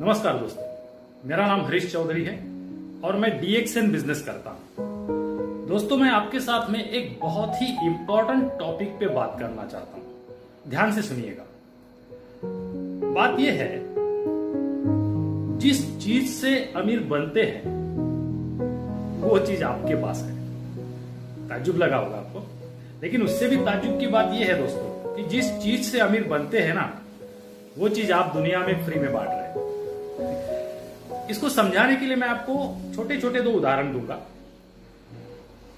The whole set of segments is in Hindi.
नमस्कार दोस्तों, मेरा नाम हरीश चौधरी है और मैं DXN बिजनेस करता हूं। दोस्तों, मैं आपके साथ में एक बहुत ही इंपॉर्टेंट टॉपिक पे बात करना चाहता हूं। ध्यान से सुनिएगा। बात यह है, जिस चीज से अमीर बनते हैं वो चीज आपके पास है। ताज्जुब लगा होगा आपको, लेकिन उससे भी ताज्जुब की बात यह है दोस्तों कि जिस चीज से अमीर बनते हैं ना, वो चीज आप दुनिया में फ्री में बांट रहे हैं। इसको समझाने के लिए मैं आपको छोटे छोटे दो उदाहरण दूंगा।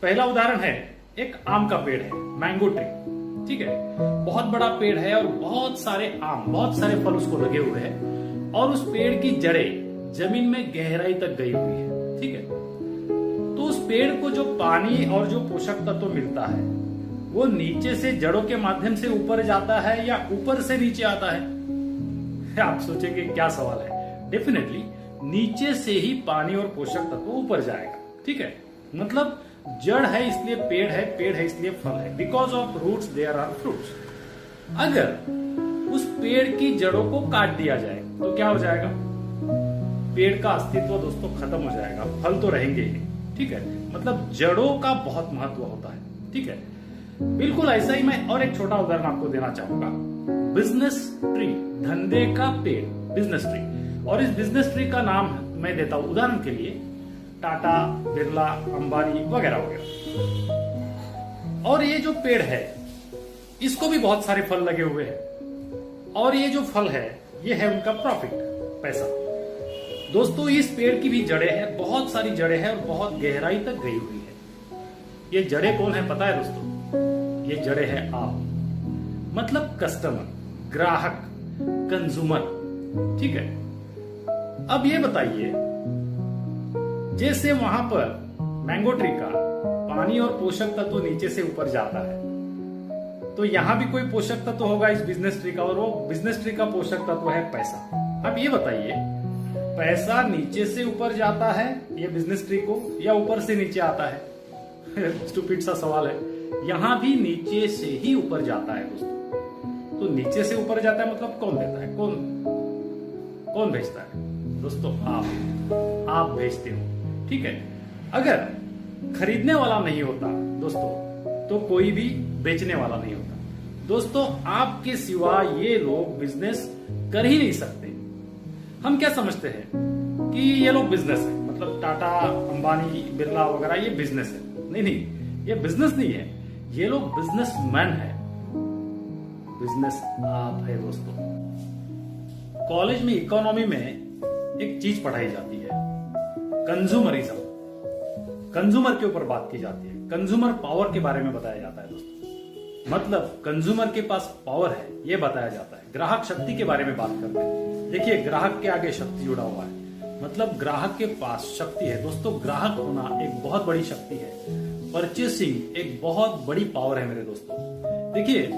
पहला उदाहरण है, एक आम का पेड़ है, मैंगो ट्री। ठीक है, बहुत बड़ा पेड़ है और बहुत सारे आम, बहुत सारे फल उसको लगे हुए हैं और उस पेड़ की जड़ें जमीन में गहराई तक गई हुई है। ठीक है, तो उस पेड़ को जो पानी और जो पोषक तत्व मिलता है वो नीचे से जड़ों के माध्यम से ऊपर जाता है या ऊपर से नीचे आता है? आप सोचेंगे क्या सवाल है। डेफिनेटली नीचे से ही पानी और पोषक तत्व ऊपर जाएगा। ठीक है, मतलब जड़ है इसलिए पेड़ है, पेड़ है इसलिए फल है। Because of roots there are fruits. अगर उस पेड़ की जड़ों को काट दिया जाए तो क्या हो जाएगा? पेड़ का अस्तित्व दोस्तों खत्म हो जाएगा, फल तो रहेंगे ही नहीं। ठीक है, मतलब जड़ों का बहुत महत्व होता है। ठीक है, बिल्कुल ऐसा ही मैं और एक छोटा उदाहरण आपको देना चाहूंगा। बिजनेस ट्री, धंधे का पेड़, बिजनेस ट्री। और इस बिजनेस ट्री का नाम मैं देता हूं उदाहरण के लिए टाटा, बिरला, अंबानी वगैरह वगैरह। और ये जो पेड़ है इसको भी बहुत सारे फल लगे हुए हैं और ये जो फल है ये है उनका प्रॉफिट, पैसा। दोस्तों, इस पेड़ की भी जड़ें हैं, बहुत सारी जड़ें हैं और बहुत गहराई तक गई हुई है। ये जड़ें कौन है पता है दोस्तों? ये जड़ें हैं आप, मतलब कस्टमर, ग्राहक, कंज्यूमर। ठीक है, अब ये बताइए, जैसे वहां पर मैंगो ट्री का पानी और पोषक तत्व नीचे से ऊपर जाता है, तो यहां भी कोई पोषक तत्व होगा इस बिजनेस ट्री का, और वो बिजनेस ट्री का पोषक तत्व है पैसा। अब ये बताइए, पैसा नीचे से ऊपर जाता है ये बिजनेस ट्री को, या ऊपर से नीचे आता है? स्टूपिड सा सवाल है। यहां भी नीचे से ही ऊपर जाता है दोस्तों। तो नीचे से ऊपर जाता है मतलब कौन देता है? कौन भेजता है दोस्तों? आप भेजते हो। ठीक है, अगर खरीदने वाला नहीं होता दोस्तों तो कोई भी बेचने वाला नहीं होता। दोस्तों, आपके सिवा ये लोग बिजनेस कर ही नहीं सकते। हम क्या समझते हैं कि ये लोग बिजनेस है, मतलब टाटा, अंबानी, बिरला वगैरह ये बिजनेस है। नहीं, ये बिजनेस नहीं है, ये लोग बिजनेसमैन है। बिजनेस आप है दोस्तों। कॉलेज में इकोनॉमी में एक चीज पढ़ाई जाती है, कंज्यूमरिज्म। कंज्यूमर के ऊपर बात की जाती है, कंज्यूमर पावर के बारे में बताया जाता है दोस्तों। मतलब कंज्यूमर के पास पावर है ये बताया जाता है। ग्राहक शक्ति के बारे में बात करते हैं। देखिए, ग्राहक के आगे शक्ति जुड़ा हुआ है, मतलब ग्राहक के पास शक्ति है दोस्तों। ग्राहक होना एक बहुत बड़ी शक्ति है। परचेसिंग एक बहुत बड़ी पावर है मेरे दोस्तों। देखिए,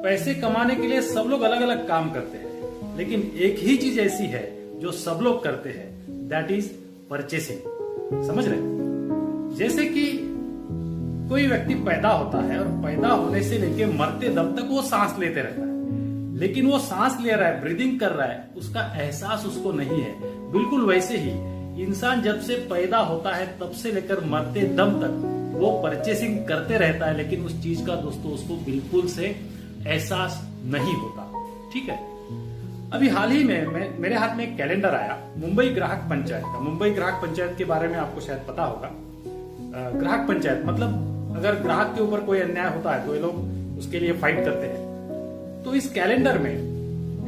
पैसे कमाने के लिए सब लोग अलग अलग काम करते हैं, लेकिन एक ही चीज ऐसी है जो सब लोग करते हैं, दैट इज परचेसिंग। समझ रहे? जैसे कि कोई व्यक्ति पैदा होता है और पैदा होने से लेके मरते दम तक वो सांस लेते रहता है, लेकिन वो सांस ले रहा है, ब्रीदिंग कर रहा है, उसका एहसास उसको नहीं है। बिल्कुल वैसे ही इंसान जब से पैदा होता है तब से लेकर मरते दम तक वो परचेसिंग करते रहता है, लेकिन उस चीज का दोस्तों उसको बिल्कुल से एहसास नहीं होता। ठीक है, अभी हाल ही में मेरे हाथ में एक कैलेंडर आया मुंबई ग्राहक पंचायत का। मुंबई ग्राहक पंचायत के बारे में आपको शायद पता होगा। ग्राहक पंचायत मतलब अगर ग्राहक के ऊपर कोई अन्याय होता है तो ये लोग उसके लिए फाइट करते हैं। तो इस कैलेंडर में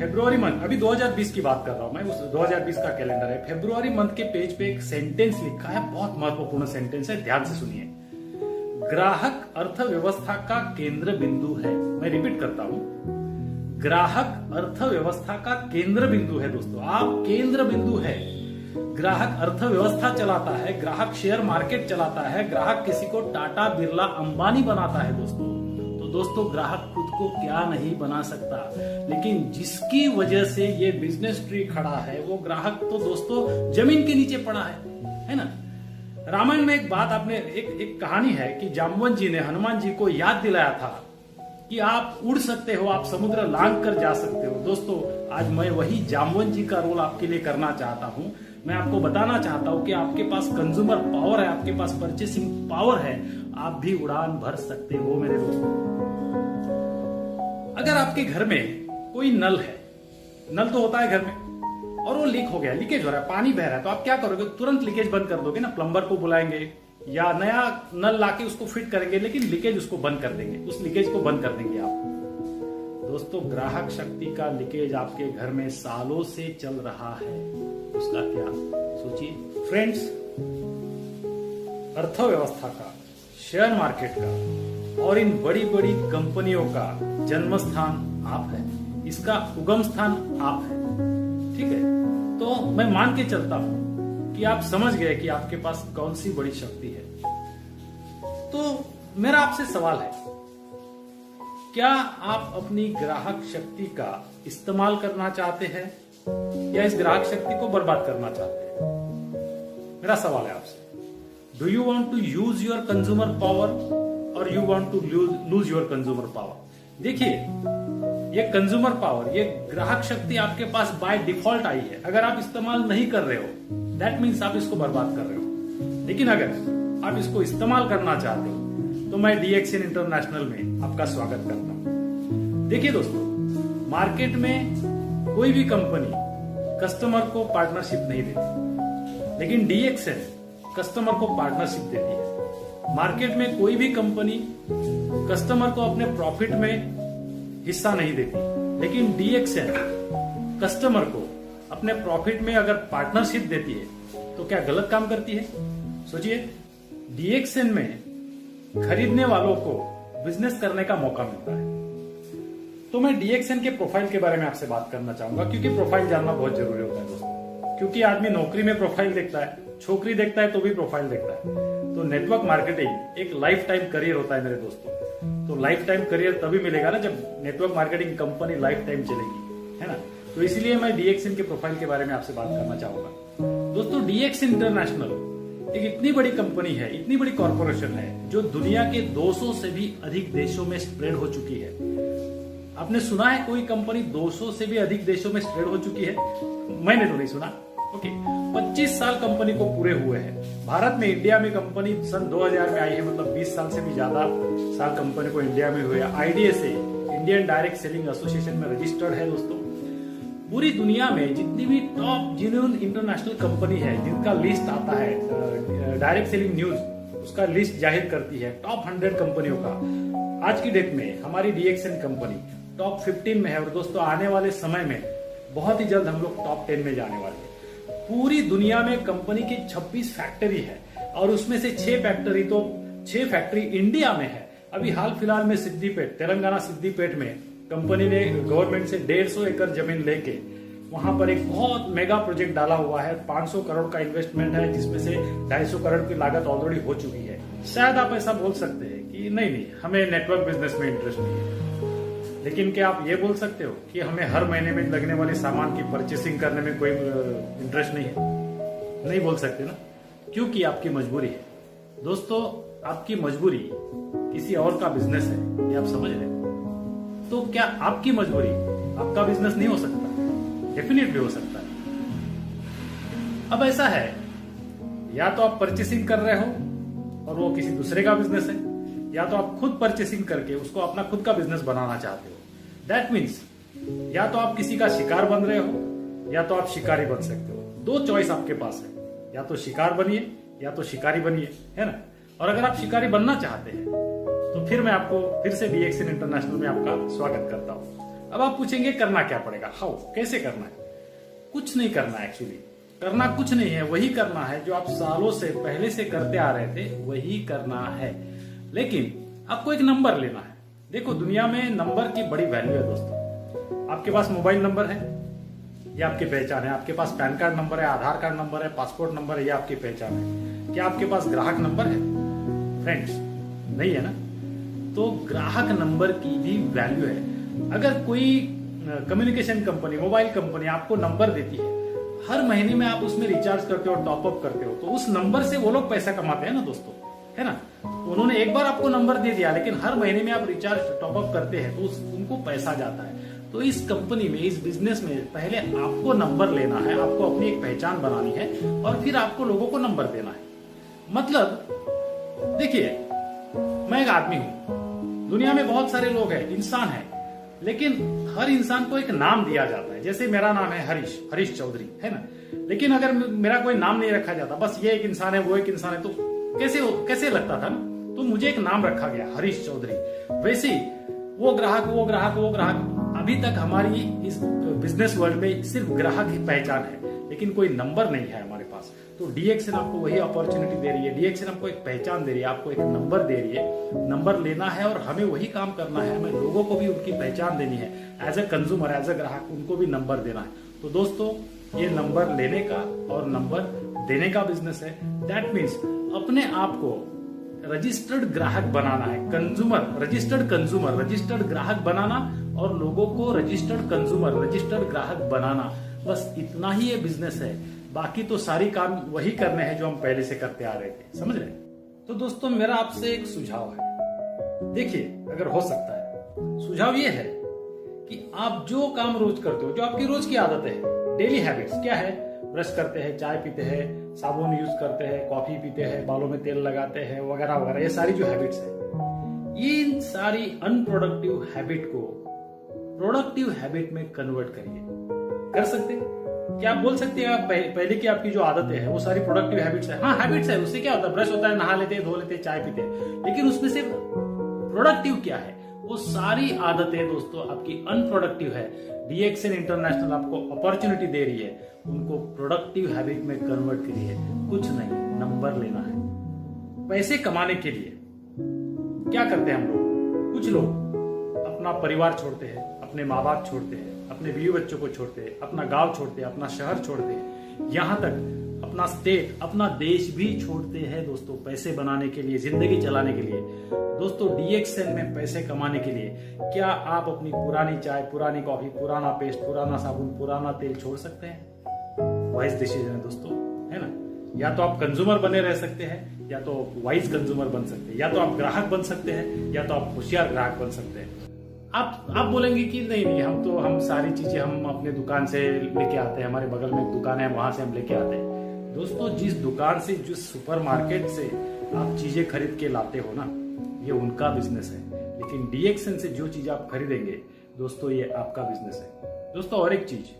फरवरी मंथ, अभी 2020 की बात कर रहा हूं मैं, उस 2020 का कैलेंडर है। फरवरी मंथ के पेज पे एक सेंटेंस लिखा है, बहुत महत्वपूर्ण सेंटेंस है, ध्यान से सुनिए। ग्राहक अर्थव्यवस्था का केंद्र बिंदु है। मैं रिपीट करता हूं, ग्राहक अर्थव्यवस्था का केंद्र बिंदु है दोस्तों। आप केंद्र बिंदु है। ग्राहक अर्थव्यवस्था चलाता है, ग्राहक शेयर मार्केट चलाता है, ग्राहक किसी को टाटा, बिरला, अंबानी बनाता है दोस्तों। तो दोस्तों, ग्राहक खुद को क्या नहीं बना सकता, लेकिन जिसकी वजह से ये बिजनेस ट्री खड़ा है वो ग्राहक तो दोस्तों जमीन के नीचे पड़ा है ना? रामायण में एक बात आपने, एक कहानी है कि जामवंत जी ने हनुमान जी को याद दिलाया था कि आप उड़ सकते हो, आप समुद्र लांघ कर जा सकते हो। दोस्तों, आज मैं वही जामवंत जी का रोल आपके लिए करना चाहता हूं। मैं आपको बताना चाहता हूं कि आपके पास कंज्यूमर पावर है, आपके पास परचेसिंग पावर है, आप भी उड़ान भर सकते हो मेरे दोस्तों। अगर आपके घर में कोई नल है, नल तो होता है घर में, और वो लीक हो गया, लीकेज हो रहा है, पानी बह रहा है, तो आप क्या करोगे? तुरंत लीकेज बंद कर दोगे ना, प्लम्बर को बुलाएंगे या नया नल लाके उसको फिट करेंगे, लेकिन लीकेज उसको बंद कर देंगे, उस लीकेज को बंद कर देंगे आप। दोस्तों, ग्राहक शक्ति का लीकेज आपके घर में सालों से चल रहा है, उसका क्या? सोचिए फ्रेंड्स, अर्थव्यवस्था का, शेयर मार्केट का और इन बड़ी बड़ी कंपनियों का जन्म स्थान आप है, इसका उगम स्थान आप है, ठीक है? तो मैं मान के चलता हूं कि आप समझ गए कि आपके पास कौन सी बड़ी शक्ति है। तो मेरा आपसे सवाल है, क्या आप अपनी ग्राहक शक्ति का इस्तेमाल करना चाहते हैं या इस ग्राहक शक्ति को बर्बाद करना चाहते हैं? मेरा सवाल है आपसे, do you want to use your consumer power और you want to lose your consumer power? देखिए, ये कंज्यूमर पावर, ये ग्राहक शक्ति आपके पास बाय डिफॉल्ट आई है। अगर आप इस्तेमाल नहीं कर रहे हो, दैट मीन्स आप इसको बर्बाद कर रहे हो। लेकिन अगर आप इसको इस्तेमाल करना चाहते हो तो मैं DXN इंटरनेशनल में आपका स्वागत करता हूं। देखिए दोस्तों, मार्केट में कोई भी कंपनी कस्टमर को पार्टनरशिप नहीं देती, लेकिन DXN कस्टमर को पार्टनरशिप देती है। मार्केट में कोई भी कंपनी कस्टमर को अपने प्रॉफिट में हिस्सा नहीं देती, लेकिन DXN कस्टमर को अपने प्रॉफिट में अगर पार्टनरशिप देती है तो क्या गलत काम करती है? सोचिए, DXN में खरीदने वालों को बिजनेस करने का मौका मिलता है। तो मैं DXN के प्रोफाइल के बारे में आपसे बात करना चाहूंगा, क्योंकि प्रोफाइल जानना बहुत जरूरी होता है दोस्तों। क्योंकि आदमी नौकरी में प्रोफाइल देखता है, छोकरी देखता है तो भी प्रोफाइल देखता है। तो नेटवर्क मार्केटिंग एक लाइफ टाइम करियर होता है मेरे दोस्तों। तो लाइफ टाइम करियर तभी मिलेगा ना जब network marketing company life time चलेगी, है ना? तो इसलिए मैं DXN के प्रोफाइल के बारे में आपसे बात करना चाहूंगा। दोस्तों, DXN इंटरनेशनल एक इतनी बड़ी कंपनी है, इतनी बड़ी कॉर्पोरेशन है, जो दुनिया के 200 से भी अधिक देशों में स्प्रेड हो चुकी है। आपने सुना है कोई कंपनी 200 से भी अधिक देशों में स्प्रेड हो चुकी है? मैंने तो नहीं सुना। ओके, 25 साल कंपनी को पूरे हुए हैं। भारत में, इंडिया में कंपनी सन 2000 में आई है, मतलब 20 साल से भी ज्यादा साल कंपनी को इंडिया में हुए। IDSA, Indian direct selling association में रजिस्टर्ड है। दोस्तों, पूरी दुनिया में जितनी भी टॉप जेन्युइन इंटरनेशनल कंपनी है, जिनका लिस्ट आता है, डायरेक्ट सेलिंग न्यूज उसका लिस्ट जाहिर करती है टॉप 100 कंपनियों का, आज की डेट में हमारी DXN कंपनी टॉप 15 में है। और दोस्तों, आने वाले समय में बहुत ही जल्द हम लोग टॉप 10 में जाने वाले हैं। पूरी दुनिया में कंपनी की 26 फैक्ट्री है, और उसमें से 6 फैक्ट्री इंडिया में है। अभी हाल फिलहाल में सिद्दीपेट, तेलंगाना सिद्दीपेट में कंपनी ने गवर्नमेंट से 150 एकड़ जमीन लेके वहां पर एक बहुत मेगा प्रोजेक्ट डाला हुआ है। 500 करोड़ का इन्वेस्टमेंट है, जिसमें से 250 करोड़ की लागत ऑलरेडी हो चुकी है। शायद आप ऐसा बोल सकते हैं कि नहीं, हमें नेटवर्क बिजनेस में इंटरेस्ट नहीं है। लेकिन क्या आप ये बोल सकते हो कि हमें हर महीने में लगने वाले सामान की परचेसिंग करने में कोई इंटरेस्ट नहीं है? नहीं बोल सकते ना, क्योंकि आपकी मजबूरी है। दोस्तों, आपकी मजबूरी किसी और का बिजनेस है, ये आप समझ रहे हैं? तो क्या आपकी मजबूरी आपका बिजनेस नहीं हो सकता? डेफिनेटली हो सकता है। अब ऐसा है, या तो आप परचेसिंग कर रहे हो और वो किसी दूसरे का बिजनेस है, या तो आप खुद परचेसिंग करके उसको अपना खुद का बिजनेस बनाना चाहते हो। दैट मीन्स या तो आप किसी का शिकार बन रहे हो या तो आप शिकारी बन सकते हो। 2 चॉइस आपके पास है, या तो शिकार बनिए या तो शिकारी बनिए, है ना? और अगर आप शिकारी बनना चाहते हैं तो फिर मैं आपको फिर से DXN इंटरनेशनल में आपका स्वागत करता हूं। अब आप पूछेंगे करना क्या पड़ेगा, हाउ, कैसे करना है? कुछ नहीं करना है, एक्चुअली करना कुछ नहीं है, वही करना है जो आप सालों से पहले से करते आ रहे थे, वही करना है। लेकिन आपको एक नंबर लेना है। देखो, दुनिया में नंबर की बड़ी वैल्यू है दोस्तों। आपके पास मोबाइल नंबर है, ये आपकी पहचान है। आपके पास पैन कार्ड नंबर है, आधार कार्ड नंबर है, पासपोर्ट नंबर है, ये आपकी पहचान है। क्या आपके पास ग्राहक नंबर है? फ्रेंड्स, नहीं है ना? तो ग्राहक नंबर की भी वैल्यू है। अगर कोई कम्युनिकेशन कंपनी, मोबाइल कंपनी आपको नंबर देती है, हर महीने में आप उसमें रिचार्ज करते हो, टॉपअप करते हो, तो उस नंबर से वो लोग पैसा कमाते हैं ना दोस्तों, है ना? उन्होंने एक बार आपको नंबर दे दिया, लेकिन हर महीने में आप रिचार्ज टॉपअप करते हैं तो उनको पैसा जाता है। तो इस कंपनी में, इस बिजनेस में पहले आपको नंबर लेना है, आपको अपनी एक पहचान बनानी है और फिर आपको लोगों को नंबर देना है। मतलब देखिए, मैं एक आदमी हूं, दुनिया में बहुत सारे लोग हैं, इंसान हैं, लेकिन हर इंसान को एक नाम दिया जाता है। जैसे मेरा नाम है हरीश चौधरी, है ना। लेकिन अगर मेरा कोई नाम नहीं रखा जाता, बस ये एक इंसान है, वो एक इंसान है, तो कैसे लगता था ना। तो मुझे एक नाम रखा गया, हरीश चौधरी। वैसे ही वो ग्राहक अभी तक हमारी इस बिजनेस वर्ल्ड में सिर्फ ग्राहक ही पहचान है, लेकिन कोई नंबर नहीं है हमारे पास। तो डीएक्सएन आपको वही अपॉर्चुनिटी दे रही है, डीएक्सएन आपको एक पहचान दे रही है, आपको एक नंबर दे रही है। नंबर लेना है और हमें वही काम करना है, हमें लोगों को भी उनकी पहचान देनी है। As a consumer, as a ग्राहक, उनको भी नंबर देना है। तो दोस्तों, ये नंबर लेने का और नंबर देने का बिजनेस है। दैट मीन्स अपने आप को रजिस्टर्ड ग्राहक बनाना है, रजिस्टर्ड ग्राहक बनाना और लोगों को रजिस्टर्ड ग्राहक बनाना। बस इतना ही ये बिजनेस है। बाकी तो सारी काम वही करने हैं जो हम पहले से करते आ रहे थे, समझ रहे। तो दोस्तों, मेरा आपसे एक सुझाव है। देखिए, अगर हो सकता है, सुझाव ये है कि आप जो काम रोज करते हो, जो आपकी रोज की आदत है, डेली हैबिट्स क्या है, ब्रश करते हैं, चाय पीते हैं, साबुन यूज करते हैं, कॉफी पीते हैं, बालों में तेल लगाते हैं, वगैरह वगैरह, ये सारी जो हैबिट्स है, इन सारी अनप्रोडक्टिव हैबिट को प्रोडक्टिव हैबिट में कन्वर्ट करिए। कर सकते हैं क्या? आप बोल सकते हैं पहले की आपकी जो आदतें हैं वो सारी प्रोडक्टिव हैबिट्स है। हाँ, हैबिट्स है, उससे क्या होता है, ब्रश होता है, नहा लेते हैं, धो लेते हैं, चाय पीते हैं, लेकिन उसमें से प्रोडक्टिव क्या है? वो सारी आदतें दोस्तों आपकी अनप्रोडक्टिव है। डीएक्सएन इंटरनेशनल आपको अपॉर्चुनिटी दे रही है, उनको प्रोडक्टिव हैबिट में कन्वर्ट करिए। कुछ नहीं, नंबर लेना है। पैसे कमाने के लिए क्या करते हैं हम लोग? कुछ लोग अपना परिवार छोड़ते हैं, अपने माँ बाप छोड़ते हैं, अपने बीवी बच्चों को छोड़ते हैं, अपना गांव छोड़ते हैं, अपना शहर छोड़ते हैं, यहाँ तक अपना स्टेट, अपना देश भी छोड़ते हैं दोस्तों, पैसे बनाने के लिए, जिंदगी चलाने के लिए। दोस्तों, डीएक्सएन में पैसे कमाने के लिए क्या आप अपनी पुरानी चाय, पुरानी कॉफी, पुराना पेस्ट, पुराना साबुन, पुराना तेल छोड़ सकते हैं? वाइज डिसीजन है दोस्तों, है ना। या तो आप कंज्यूमर बने रह सकते हैं, या तो वाइज कंज्यूमर बन सकते हैं, या तो आप ग्राहक बन सकते हैं, या तो आप होशियार ग्राहक बन सकते हैं। आप बोलेंगे कि नहीं, हम सारी चीजें हम अपने दुकान से लेके आते हैं, हमारे बगल में एक दुकान है, वहां से हम लेके आते हैं। दोस्तों, जिस दुकान से, जिस सुपरमार्केट से आप चीजें खरीद के लाते हो ना, ये उनका बिजनेस है। लेकिन डीएक्सएन से जो चीज आप खरीदेंगे दोस्तों, ये आपका बिजनेस है। दोस्तों, और एक चीज,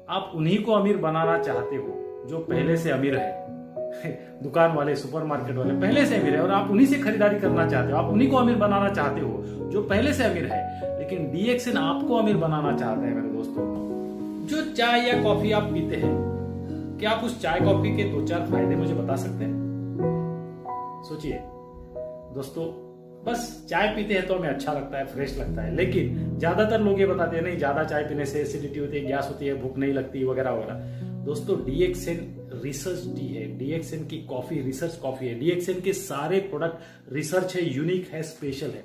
आप उन्हीं को अमीर बनाना चाहते हो जो पहले से अमीर है। दुकान वाले, सुपरमार्केट वाले पहले से अमीर है और आप उन्हीं से खरीदारी करना चाहते हो, आप उन्हीं को अमीर बनाना चाहते हो जो पहले से अमीर है। लेकिन डीएक्सएन आपको अमीर बनाना चाहता है मेरे दोस्तों। जो चाय या कॉफी आप पीते हैं, क्या आप उस चाय कॉफी के 2-4 फायदे मुझे बता सकते हैं? सोचिए दोस्तों, बस चाय पीते हैं तो हमें अच्छा लगता है, फ्रेश लगता है, लेकिन ज्यादातर लोग ये बताते हैं नहीं, ज्यादा चाय पीने से एसिडिटी होती है, गैस होती है, भूख नहीं लगती, वगैरह वगैरह। दोस्तों, डीएक्सएन रिसर्च टी है, डीएक्सएन की कॉफी रिसर्च कॉफी है, डीएक्सएन के सारे प्रोडक्ट रिसर्च है, यूनिक है, स्पेशल है।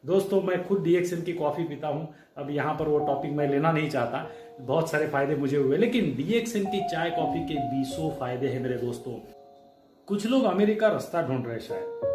दोस्तों, मैं खुद डीएक्सएन की कॉफी पीता हूं। अब यहाँ पर वो टॉपिक मैं लेना नहीं चाहता, बहुत सारे फायदे मुझे हुए, लेकिन डीएक्सएन की चाय कॉफी के 20 फायदे हैं मेरे दोस्तों। कुछ लोग अमेरिका रास्ता ढूंढ रहे शायद,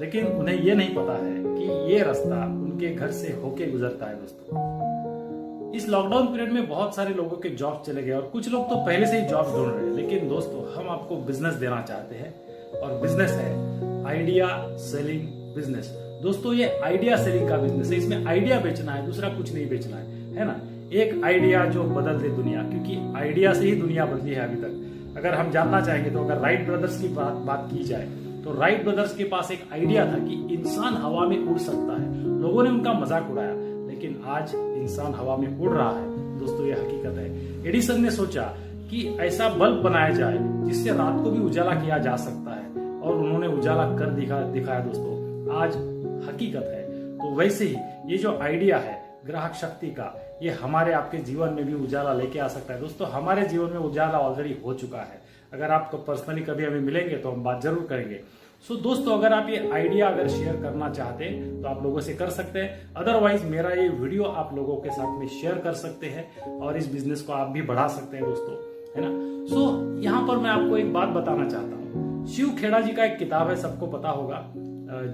लेकिन उन्हें यह नहीं पता है कि ये रास्ता उनके घर से होके गुजरता है। दोस्तों, इस लॉकडाउन पीरियड में बहुत सारे लोगों के जॉब चले गए और कुछ लोग तो पहले से ही जॉब ढूंढ रहे हैं। लेकिन दोस्तों, हम आपको बिजनेस देना चाहते हैं और बिजनेस है आइडिया सेलिंग बिजनेस। दोस्तों, ये आइडिया सेलिंग का बिजनेस है। इसमें आइडिया बेचना है, दूसरा कुछ नहीं बेचना है ना। एक आइडिया जो बदल दे दुनिया, क्योंकि आइडिया से ही दुनिया बदली है अभी तक। अगर हम जानना चाहेंगे तो अगर राइट ब्रदर्स की बात की जाए तो राइट ब्रदर्स के पास एक आइडिया था कि इंसान हवा में उड़ सकता है। लोगों ने उनका मजाक उड़ाया, लेकिन आज इंसान हवा में उड़ रहा है। दोस्तों, ये हकीकत है। एडिसन ने सोचा कि ऐसा बल्ब बनाया जाए जिससे रात को भी उजाला किया जा सकता है, और उन्होंने उजाला कर दिखाया दोस्तों, आज हकीकत है। तो वैसे ही ये जो आइडिया है ग्राहक शक्ति का, ये हमारे आपके जीवन में भी उजाला लेके आ सकता है। दोस्तों, हमारे जीवन में उजाला ऑलरेडी हो चुका है। अगर आपको पर्सनली कभी हमें मिलेंगे तो हम बात जरूर करेंगे। सो दोस्तों, अगर आप ये आइडिया अगर शेयर करना चाहते हैं तो आप लोगों से कर सकते हैं। अदरवाइज मेरा ये वीडियो आप लोगों के साथ में शेयर कर सकते हैं और इस बिजनेस को आप भी बढ़ा सकते हैं दोस्तों, है ना। सो यहाँ पर मैं आपको एक बात बताना चाहता हूँ शिव खेड़ा जी का एक किताब है, सबको पता होगा,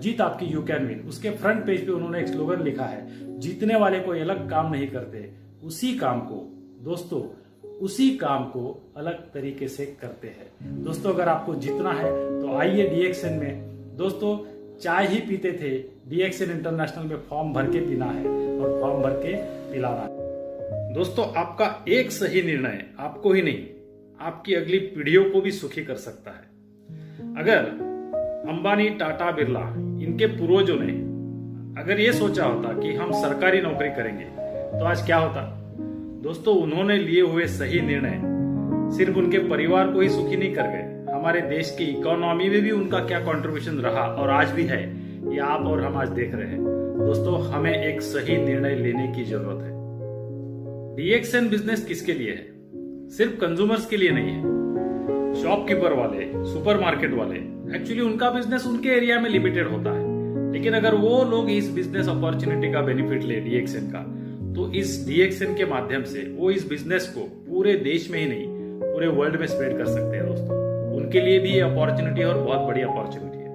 जीत आपकी यू कैन विन। उसके फ्रंट पेज पे उन्होंने एक स्लोगन लिखा है, जीतने वाले कोई अलग काम नहीं करते, उसी काम को दोस्तों उसी काम को अलग तरीके से करते हैं। दोस्तों अगर आपको जीतना है तो आइए DXN में। दोस्तों चाय ही पीते थे, DXN इंटरनेशनल में फॉर्म भर के पीना है और फॉर्म भर के पिलाना है। दोस्तों आपका एक सही निर्णय आपको ही नहीं, आपकी अगली पीढ़ियों को भी सुखी कर सकता है। अगर अंबानी, टाटा, बिरला, इनके पूर्वजों ने अगर ये सोचा होता कि हम सरकारी नौकरी करेंगे तो आज क्या होता। दोस्तों उन्होंने लिए हुए सही निर्णय सिर्फ उनके परिवार को ही सुखी नहीं कर गए, हमारे देश की इकोनॉमी में भी उनका क्या कंट्रीब्यूशन रहा और आज भी है, ये आप और हम आज देख रहे हैं। दोस्तों हमें एक सही निर्णय लेने की जरूरत है। DXN बिजनेस किसके लिए है? सिर्फ कंज्यूमर्स के लिए नहीं है। शॉपकीपर वाले, सुपरमार्केट वाले, एक्चुअली उनका बिजनेस उनके एरिया में लिमिटेड होता है, लेकिन अगर वो लोग इस बिजनेस अपॉर्चुनिटी का बेनिफिट ले DXN का, तो इस DXN के माध्यम से वो इस बिजनेस को पूरे देश में ही नहीं पूरे वर्ल्ड में स्प्रेड कर सकते हैं। दोस्तों उनके लिए भी ये अपॉर्चुनिटी है और बहुत बड़ी अपॉर्चुनिटी है।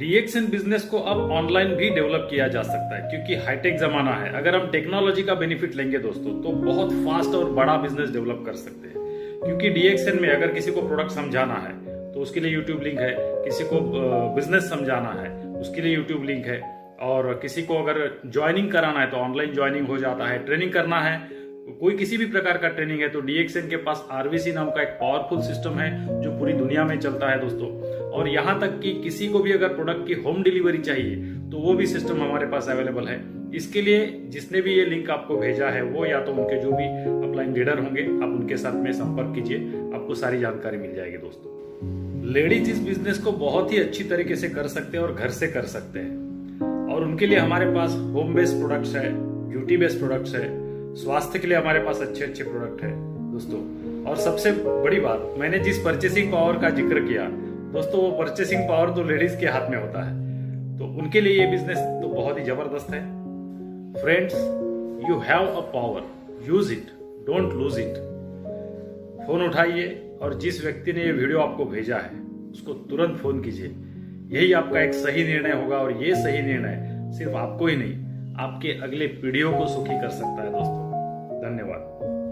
DXN बिजनेस को अब ऑनलाइन भी डेवलप किया जा सकता है, क्योंकि हाईटेक जमाना है। अगर हम टेक्नोलॉजी का बेनिफिट लेंगे दोस्तों तो बहुत फास्ट और बड़ा बिजनेस डेवलप कर सकते हैं। क्योंकि DXN में अगर किसी को प्रोडक्ट समझाना है तो उसके लिए यूट्यूब लिंक है, किसी को बिजनेस समझाना है उसके लिए यूट्यूब लिंक है, और किसी को अगर ज्वाइनिंग कराना है तो ऑनलाइन ज्वाइनिंग हो जाता है। ट्रेनिंग करना है, कोई किसी भी प्रकार का ट्रेनिंग है तो DXN के पास RVC नाम का एक पावरफुल सिस्टम है जो पूरी दुनिया में चलता है दोस्तों। और यहाँ तक कि किसी को भी अगर प्रोडक्ट की होम डिलीवरी चाहिए तो वो भी सिस्टम हमारे पास अवेलेबल है। इसके लिए जिसने भी ये लिंक आपको भेजा है वो या तो उनके जो भी अपलाइन लीडर होंगे, आप उनके साथ में संपर्क कीजिए, आपको सारी जानकारी मिल जाएगी। दोस्तों लेडीज इस बिजनेस को बहुत ही अच्छी तरीके से कर सकते हैं और घर से कर सकते हैं, और उनके लिए हमारे पास होम बेस्ड प्रोडक्ट्स है, ब्यूटी बेस्ड प्रोडक्ट्स है, स्वास्थ्य के लिए हमारे पास अच्छे अच्छे प्रोडक्ट है दोस्तों। और सबसे बड़ी बात, मैंने जिस परचेसिंग पावर का जिक्र किया दोस्तों, वो परचेसिंग पावर तो लेडीज के हाथ में होता है, तो उनके लिए ये बिजनेस तो बहुत ही जबरदस्त है। Friends, you have a power, use it, don't lose it. Phone उठाइए और जिस व्यक्ति ने ये वीडियो आपको भेजा है उसको तुरंत फोन कीजिए। यही आपका एक सही निर्णय होगा, और ये सही निर्णय सिर्फ आपको ही नहीं आपके अगले पीढ़ियों को सुखी कर सकता है। दोस्तों धन्यवाद।